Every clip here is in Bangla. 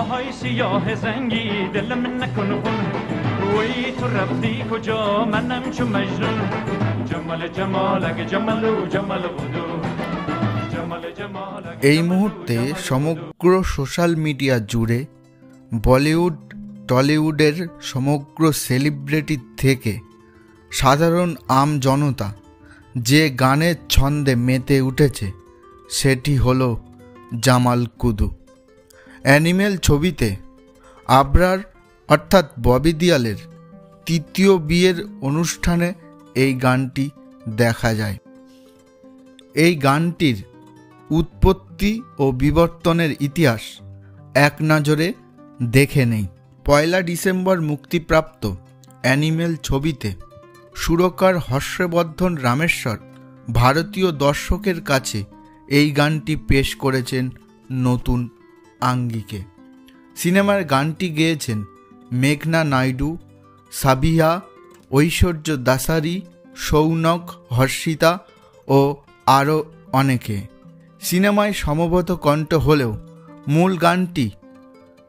آهای سیاه زنگی دل من نکن خون وی تو رفتی کجا منم چو مجنون جمال جمالک جمال و جمال بودو جمال جمالک এই মুহূর্তে সমগ্র সোশ্যাল মিডিয়া জুড়ে বলিউড টলিউডের সমগ্র সেলিব্রিটি থেকে সাধারণ আম জনতা যে গানের ছন্দে মেতে উঠেছে সেটি হলো জামাল কুদু। অ্যানিমেল ছবিতে আবরার অর্থাৎ ববি দেওলের তৃতীয় বিয়ের অনুষ্ঠানে এই গানটি দেখা যায়। এই গানটির উৎপত্তি ও বিবর্তনের ইতিহাস এক নজরে দেখে নেই। 1 ডিসেম্বর মুক্তিপ্রাপ্ত অ্যানিমেল ছবিতে সুরকার হর্ষবর্ধন রামেশ্বর ভারতীয় দর্শকের কাছে এই গানটি পেশ করেছেন নতুন আঙ্গিকে। সিনেমার গানটি গেয়েছেন মেঘনা নাইডু, সাবিহা, ঐশ্বর্য দাসারি, সৌনক, হর্ষিতা ও আরও অনেকে। সিনেমায় সমবেত কণ্ঠ হলেও মূল গানটি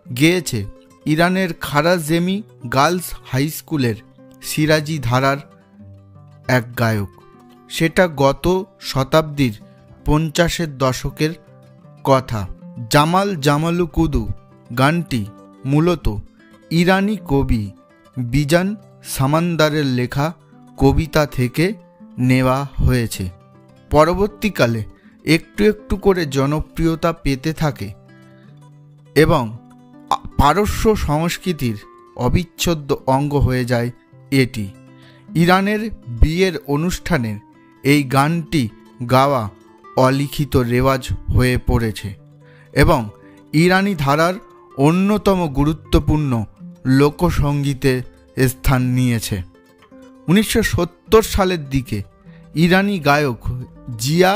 গেয়েছে ইরানের খারাজেমি গার্লস হাই স্কুলের সিরাজি ধারার এক গায়ক। সেটা গত শতাব্দীর 50-এর দশকের কথা। জামাল জামালু কুদু গানটি মূলত ইরানি কবি বিজান সামান্দারের লেখা কবিতা থেকে নেওয়া হয়েছে। পরবর্তীকালে একটু একটু করে জনপ্রিয়তা পেতে থাকে এবং পারস্য সংস্কৃতির অবিচ্ছেদ্য অঙ্গ হয়ে যায় এটি। ইরানের বিয়ের অনুষ্ঠানের এই গানটি গাওয়া অলিখিত রেওয়াজ হয়ে পড়েছে এবং ইরানি ধারার অন্যতম গুরুত্বপূর্ণ লোকসঙ্গীতে স্থান নিয়েছে। 1970 সালের দিকে ইরানি গায়ক জিয়া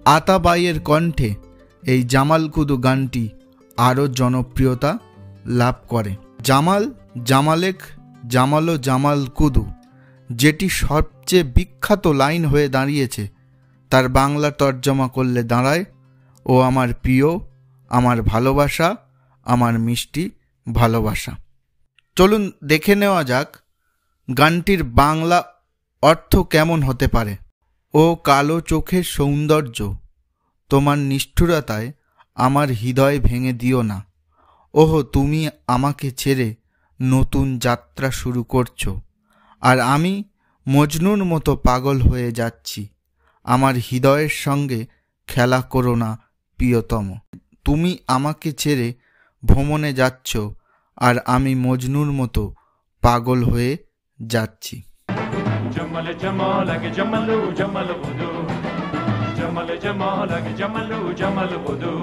আতাবাইয়ের কণ্ঠে এই জামাল কুদু গানটি আরও জনপ্রিয়তা লাভ করে। জামাল জামালেক জামালো জামাল কুদু, যেটি সবচেয়ে বিখ্যাত লাইন হয়ে দাঁড়িয়েছে, তার বাংলা তর্জমা করলে দাঁড়ায়, ও আমার প্রিয়, আমার ভালোবাসা, আমার মিষ্টি ভালোবাসা। চলুন দেখে নেওয়া যাক গানটির বাংলা অর্থ কেমন হতে পারে। ও কালো চোখের সৌন্দর্য, তোমার নিষ্ঠুরতায় আমার হৃদয় ভেঙে দিও না। ওহো, তুমি আমাকে ছেড়ে নতুন যাত্রা শুরু করছো, আর আমি মজনুর মতো পাগল হয়ে যাচ্ছি। আমার হৃদয়ের সঙ্গে খেলা করো না প্রিয়তম। তুমি আমাকে ছেড়ে ভ্রমণে যাচ্ছ, আর আমি মজনুর মতো পাগল হয়ে যাচ্ছি। جمال جمالک جمال و جمال بودو جمال جمالک جمال و جمال بودو